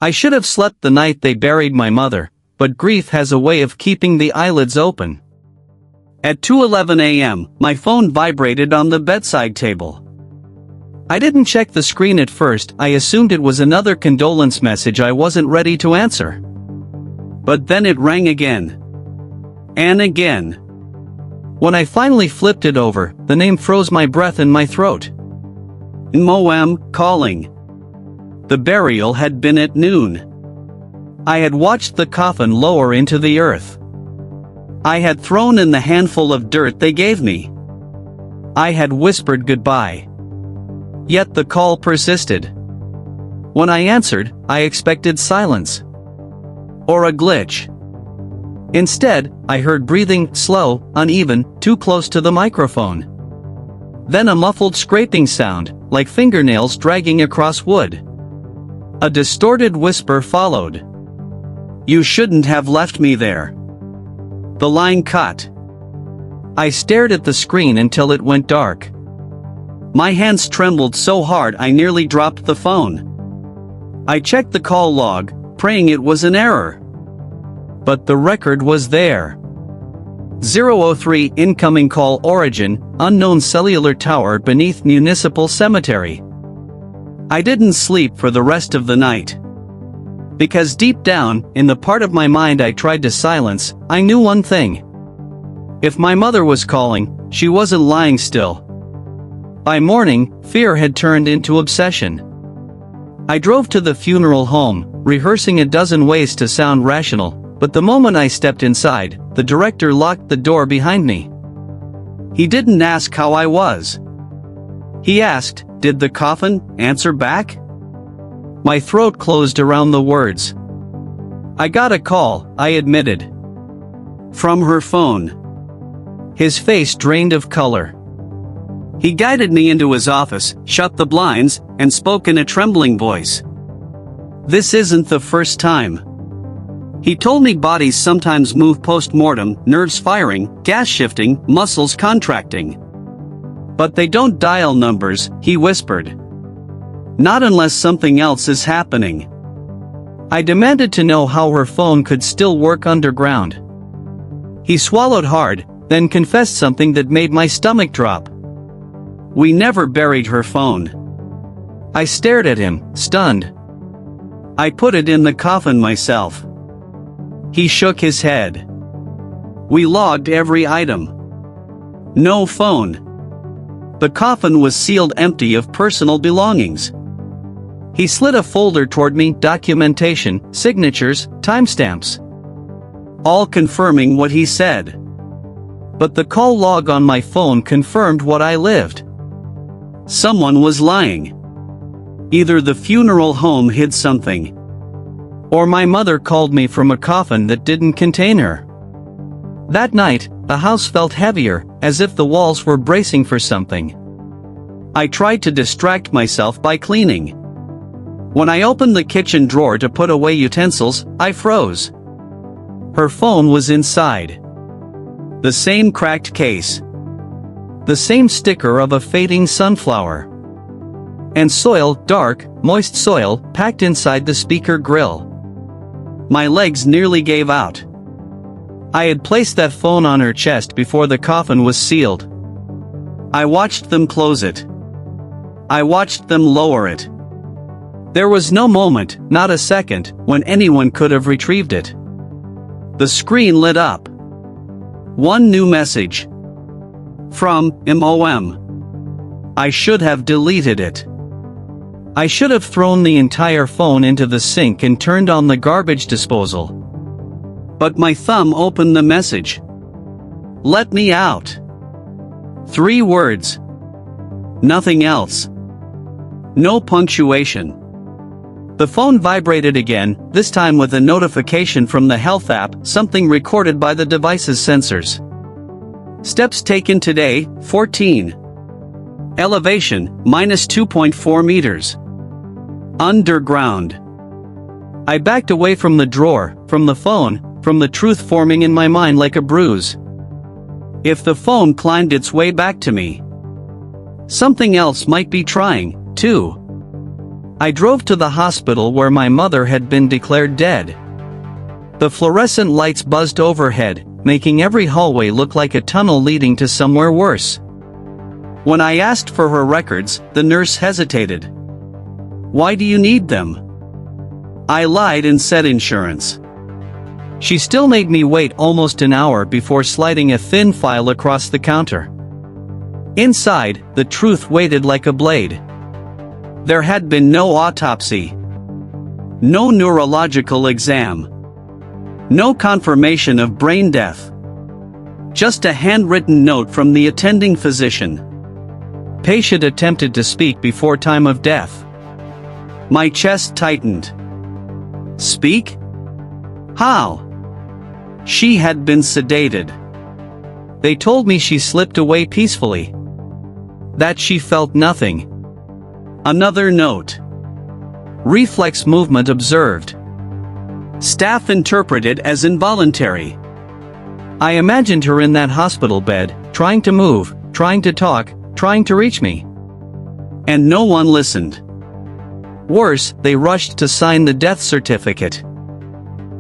I should have slept the night they buried my mother, but grief has a way of keeping the eyelids open. At 2:11 a.m., my phone vibrated on the bedside table. I didn't check the screen at first. I assumed it was another condolence message I wasn't ready to answer. But then it rang again. And again. When I finally flipped it over, the name froze my breath in my throat. MOM, calling. The burial had been at noon. I had watched the coffin lower into the earth. I had thrown in the handful of dirt they gave me. I had whispered goodbye. Yet the call persisted. When I answered, I expected silence. Or a glitch. Instead, I heard breathing, slow, uneven, too close to the microphone. Then a muffled scraping sound, like fingernails dragging across wood. A distorted whisper followed. "You shouldn't have left me there." The line cut. I stared at the screen until it went dark. My hands trembled so hard I nearly dropped the phone. I checked the call log, praying it was an error. But the record was there. 003 incoming call, origin, unknown cellular tower beneath municipal cemetery. I didn't sleep for the rest of the night. Because deep down, in the part of my mind I tried to silence, I knew one thing. If my mother was calling, she wasn't lying still. By morning, fear had turned into obsession. I drove to the funeral home, rehearsing a dozen ways to sound rational, but the moment I stepped inside, the director locked the door behind me. He didn't ask how I was. He asked, "Did the coffin answer back?" My throat closed around the words. "I got a call," I admitted. From her phone. His face drained of color. He guided me into his office, shut the blinds, and spoke in a trembling voice. "This isn't the first time." He told me bodies sometimes move post-mortem, nerves firing, gas shifting, muscles contracting. "But they don't dial numbers," he whispered. "Not unless something else is happening." I demanded to know how her phone could still work underground. He swallowed hard, then confessed something that made my stomach drop. "We never buried her phone." I stared at him, stunned. "I put it in the coffin myself." He shook his head. "We logged every item. No phone." The coffin was sealed empty of personal belongings. He slid a folder toward me, documentation, signatures, timestamps. All confirming what he said. But the call log on my phone confirmed what I lived. Someone was lying. Either the funeral home hid something, or my mother called me from a coffin that didn't contain her. That night, the house felt heavier, as if the walls were bracing for something. I tried to distract myself by cleaning. When I opened the kitchen drawer to put away utensils, I froze. Her phone was inside. The same cracked case. The same sticker of a fading sunflower. And soil, dark, moist soil, packed inside the speaker grill. My legs nearly gave out. I had placed that phone on her chest before the coffin was sealed. I watched them close it. I watched them lower it. There was no moment, not a second, when anyone could have retrieved it. The screen lit up. One new message. From MOM. I should have deleted it. I should have thrown the entire phone into the sink and turned on the garbage disposal. But my thumb opened the message. "Let me out." 3 words. Nothing else. No punctuation. The phone vibrated again, this time with a notification from the health app, something recorded by the device's sensors. Steps taken today, 14. Elevation, -2.4 meters. Underground. I backed away from the drawer, from the phone, from the truth forming in my mind like a bruise. If the phone climbed its way back to me, something else might be trying, too. I drove to the hospital where my mother had been declared dead. The fluorescent lights buzzed overhead, making every hallway look like a tunnel leading to somewhere worse. When I asked for her records, the nurse hesitated. "Why do you need them?" I lied and said insurance. She still made me wait almost an hour before sliding a thin file across the counter. Inside, the truth waited like a blade. There had been no autopsy. No neurological exam. No confirmation of brain death. Just a handwritten note from the attending physician. Patient attempted to speak before time of death. My chest tightened. Speak? How? She had been sedated. They told me she slipped away peacefully. That she felt nothing. Another note. Reflex movement observed. Staff interpreted as involuntary. I imagined her in that hospital bed, trying to move, trying to talk, trying to reach me. And no one listened. Worse, they rushed to sign the death certificate.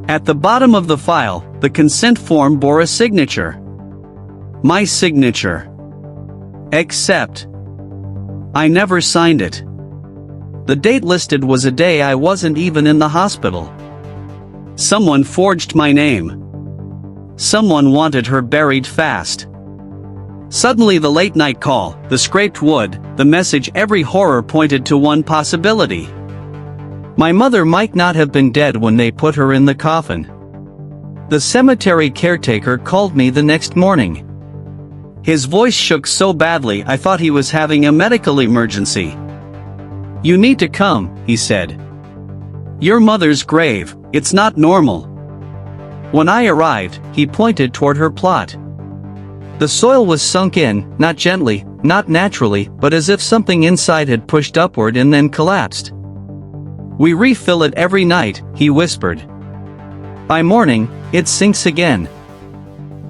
At the bottom of the file, the consent form bore a signature. My signature. Except I never signed it. The date listed was a day I wasn't even in the hospital. Someone forged my name. Someone wanted her buried fast. Suddenly the late-night call, the scraped wood, the message, every horror pointed to one possibility. My mother might not have been dead when they put her in the coffin. The cemetery caretaker called me the next morning. His voice shook so badly I thought he was having a medical emergency. "You need to come," he said. "Your mother's grave, it's not normal." When I arrived, he pointed toward her plot. The soil was sunk in, not gently, not naturally, but as if something inside had pushed upward and then collapsed. "We refill it every night," he whispered. "By morning, it sinks again."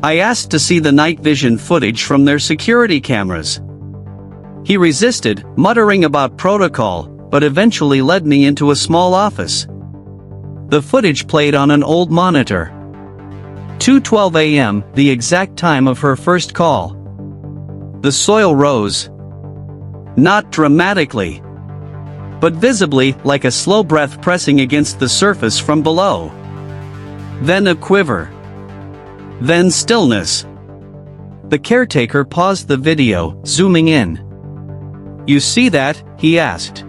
I asked to see the night vision footage from their security cameras. He resisted, muttering about protocol, but eventually led me into a small office. The footage played on an old monitor. 2:12 a.m., the exact time of her first call. The soil rose. Not dramatically, but visibly, like a slow breath pressing against the surface from below. Then a quiver. Then stillness. The caretaker paused the video, zooming in. "You see that?" he asked.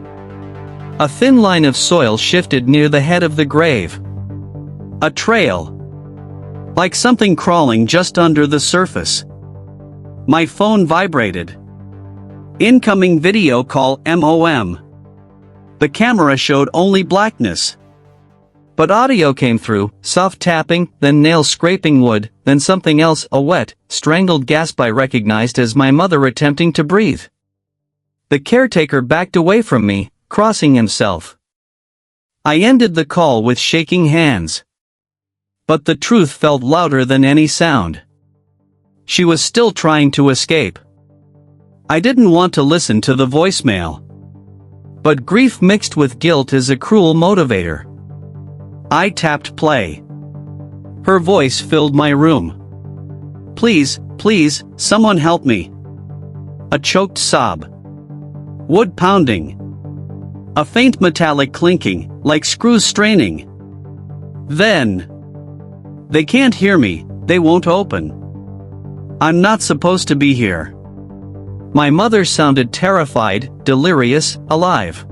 A thin line of soil shifted near the head of the grave. A trail. Like something crawling just under the surface. My phone vibrated. Incoming video call, MOM. The camera showed only blackness. But audio came through, soft tapping, then nails scraping wood, then something else, a wet, strangled gasp I recognized as my mother attempting to breathe. The caretaker backed away from me, crossing himself. I ended the call with shaking hands. But the truth felt louder than any sound. She was still trying to escape. I didn't want to listen to the voicemail. But grief mixed with guilt is a cruel motivator. I tapped play. Her voice filled my room. "Please, please, someone help me." A choked sob. Wood pounding. A faint metallic clinking, like screws straining. Then, "They can't hear me, they won't open. I'm not supposed to be here." My mother sounded terrified, delirious, alive.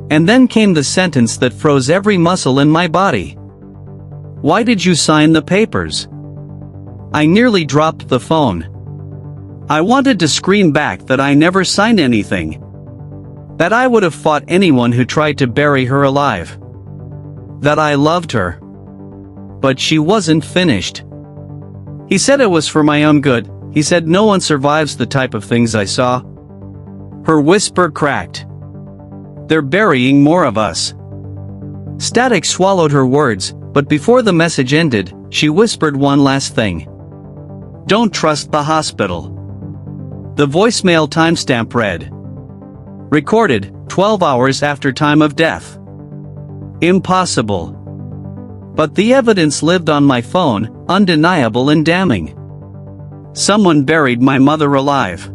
And then came the sentence that froze every muscle in my body. "Why did you sign the papers?" I nearly dropped the phone. I wanted to scream back that I never signed anything. That I would have fought anyone who tried to bury her alive. That I loved her. But she wasn't finished. He said it was for my own good. He said no one survives the type of things I saw. Her whisper cracked. "They're burying more of us." Static swallowed her words, but before the message ended, she whispered one last thing. "Don't trust the hospital." The voicemail timestamp read Recorded, 12 hours after time of death. Impossible. But the evidence lived on my phone, undeniable and damning. Someone buried my mother alive.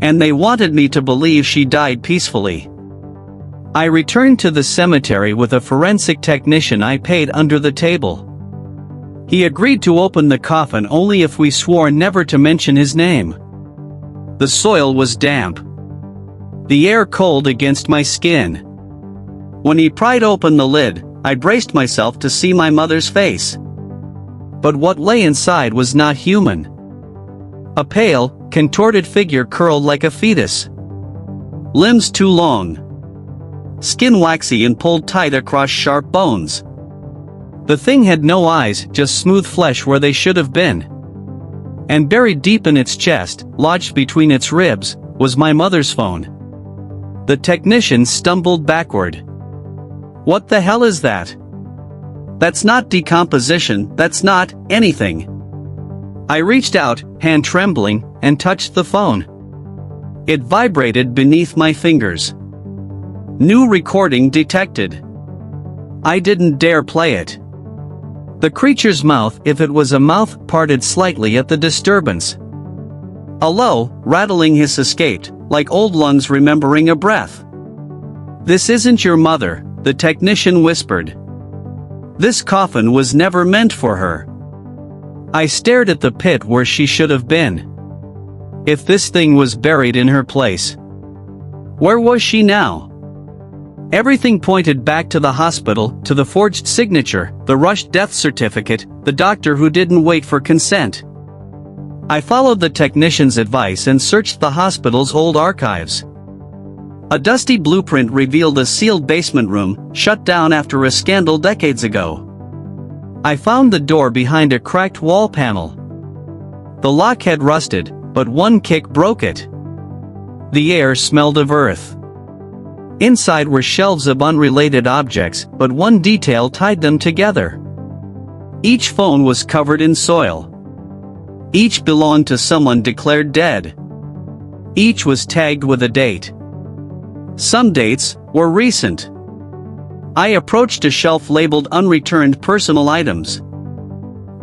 And they wanted me to believe she died peacefully. I returned to the cemetery with a forensic technician I paid under the table. He agreed to open the coffin only if we swore never to mention his name. The soil was damp. The air cold against my skin. When he pried open the lid, I braced myself to see my mother's face. But what lay inside was not human. A pale, contorted figure curled like a fetus. Limbs too long. Skin waxy and pulled tight across sharp bones. The thing had no eyes, just smooth flesh where they should have been. And buried deep in its chest, lodged between its ribs, was my mother's phone. The technician stumbled backward. "What the hell is that? That's not decomposition, that's not anything." I reached out, hand trembling, and touched the phone. It vibrated beneath my fingers. New recording detected. I didn't dare play it. The creature's mouth, if it was a mouth, parted slightly at the disturbance. A low, rattling hiss escaped, like old lungs remembering a breath. "This isn't your mother," the technician whispered. "This coffin was never meant for her." I stared at the pit where she should have been. If this thing was buried in her place, where was she now? Everything pointed back to the hospital, to the forged signature, the rushed death certificate, the doctor who didn't wait for consent. I followed the technician's advice and searched the hospital's old archives. A dusty blueprint revealed a sealed basement room, shut down after a scandal decades ago. I found the door behind a cracked wall panel. The lock had rusted, but one kick broke it. The air smelled of earth. Inside were shelves of unrelated objects, but one detail tied them together. Each phone was covered in soil. Each belonged to someone declared dead. Each was tagged with a date. Some dates were recent. I approached a shelf labeled unreturned personal items.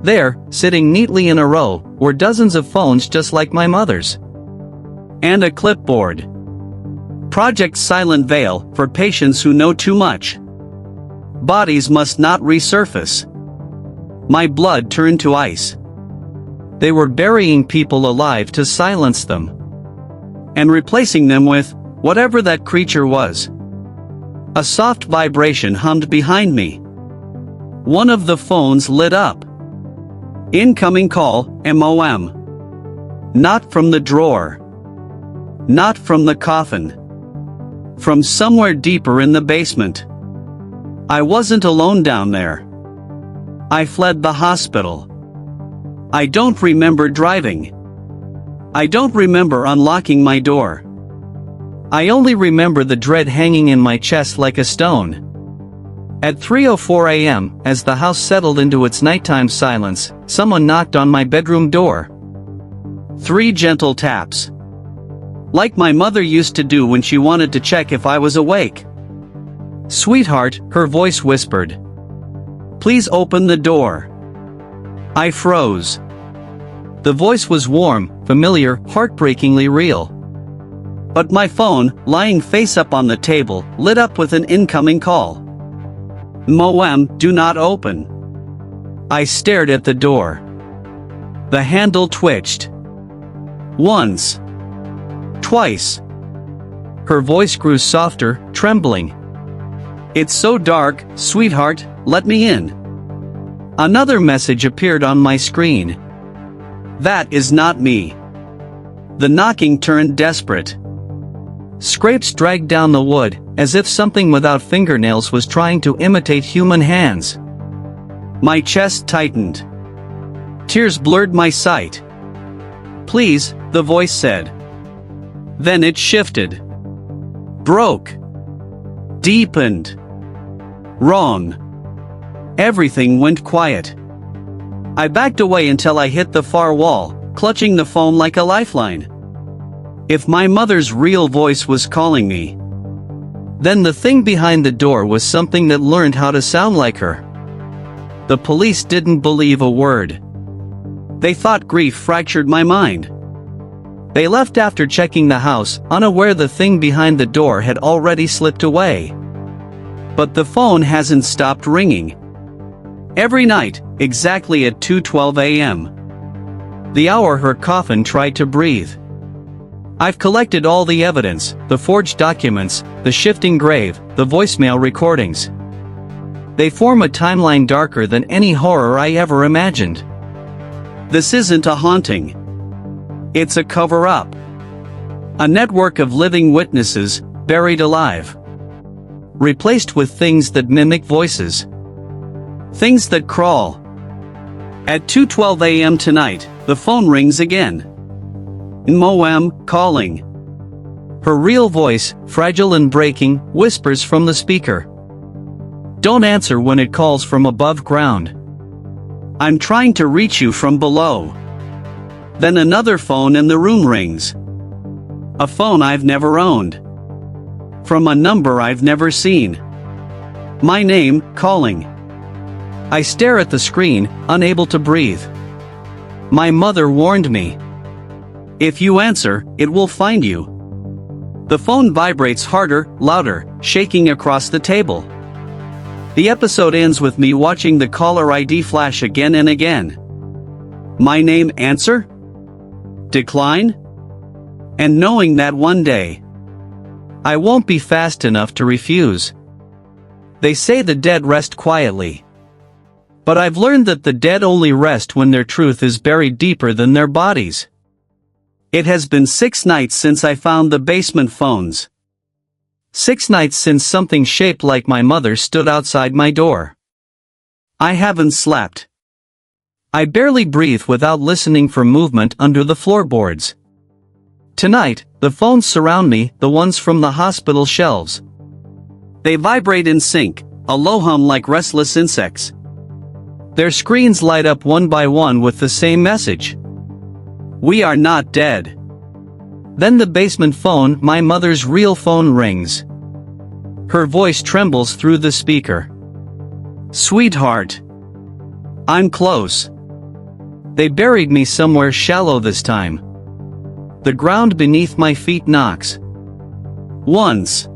There, sitting neatly in a row, were dozens of phones just like my mother's. And a clipboard. Project Silent Veil, for patients who know too much. Bodies must not resurface. My blood turned to ice. They were burying people alive to silence them. And replacing them with whatever that creature was. A soft vibration hummed behind me. One of the phones lit up. Incoming call, MOM. Not from the drawer. Not from the coffin. From somewhere deeper in the basement. I wasn't alone down there. I fled the hospital. I don't remember driving. I don't remember unlocking my door. I only remember the dread hanging in my chest like a stone. At 3:04 a.m., as the house settled into its nighttime silence, someone knocked on my bedroom door. 3 gentle taps. Like my mother used to do when she wanted to check if I was awake. "Sweetheart," her voice whispered. "Please open the door." I froze. The voice was warm, familiar, heartbreakingly real. But my phone, lying face up on the table, lit up with an incoming call. "MOM, do not open." I stared at the door. The handle twitched. Once. Twice. Her voice grew softer, trembling. "It's so dark, sweetheart, let me in." Another message appeared on my screen. "That is not me." The knocking turned desperate. Scrapes dragged down the wood, as if something without fingernails was trying to imitate human hands. My chest tightened. Tears blurred my sight. "Please," the voice said. Then it shifted. Broke. Deepened. Wrong. Everything went quiet. I backed away until I hit the far wall, clutching the phone like a lifeline. If my mother's real voice was calling me, then the thing behind the door was something that learned how to sound like her. The police didn't believe a word. They thought grief fractured my mind. They left after checking the house, unaware the thing behind the door had already slipped away. But the phone hasn't stopped ringing. Every night, exactly at 2:12 a.m. The hour her coffin tried to breathe. I've collected all the evidence, the forged documents, the shifting grave, the voicemail recordings. They form a timeline darker than any horror I ever imagined. This isn't a haunting. It's a cover-up. A network of living witnesses, buried alive. Replaced with things that mimic voices. Things that crawl. At 2:12 a.m. tonight, the phone rings again. Moam, calling. Her real voice, fragile and breaking, whispers from the speaker. Don't answer when it calls from above ground. I'm trying to reach you from below. Then another phone in the room rings. A phone I've never owned. From a number I've never seen. My name, calling. I stare at the screen, unable to breathe. My mother warned me. If you answer, it will find you. The phone vibrates harder, louder, shaking across the table. The episode ends with me watching the caller ID flash again and again. My name, answer? Decline? And knowing that one day, I won't be fast enough to refuse. They say the dead rest quietly. But I've learned that the dead only rest when their truth is buried deeper than their bodies. It has been 6 nights since I found the basement phones. 6 nights since something shaped like my mother stood outside my door. I haven't slept. I barely breathe without listening for movement under the floorboards. Tonight, the phones surround me, the ones from the hospital shelves. They vibrate in sync, a low hum like restless insects. Their screens light up one by one with the same message. We are not dead. Then the basement phone, my mother's real phone, rings. Her voice trembles through the speaker. Sweetheart. I'm close. They buried me somewhere shallow this time. The ground beneath my feet knocks. Once.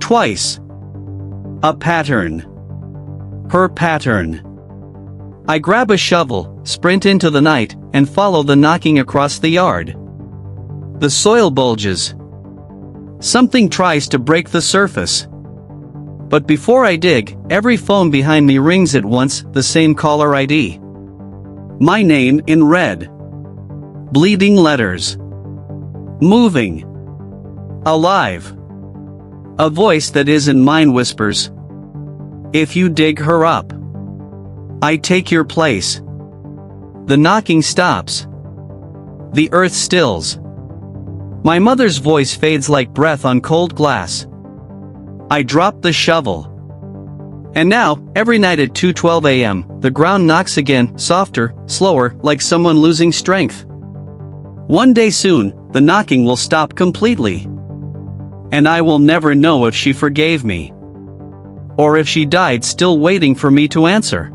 Twice. A pattern. Her pattern. I grab a shovel, sprint into the night, and follow the knocking across the yard. The soil bulges. Something tries to break the surface. But before I dig, every phone behind me rings at once, the same caller ID. My name in red. Bleeding letters. Moving. Alive. A voice that isn't mine whispers. If you dig her up, I take your place. The knocking stops. The earth stills. My mother's voice fades like breath on cold glass. I drop the shovel. And now, every night at 2:12 a.m., the ground knocks again, softer, slower, like someone losing strength. One day soon, the knocking will stop completely. And I will never know if she forgave me. Or if she died still waiting for me to answer.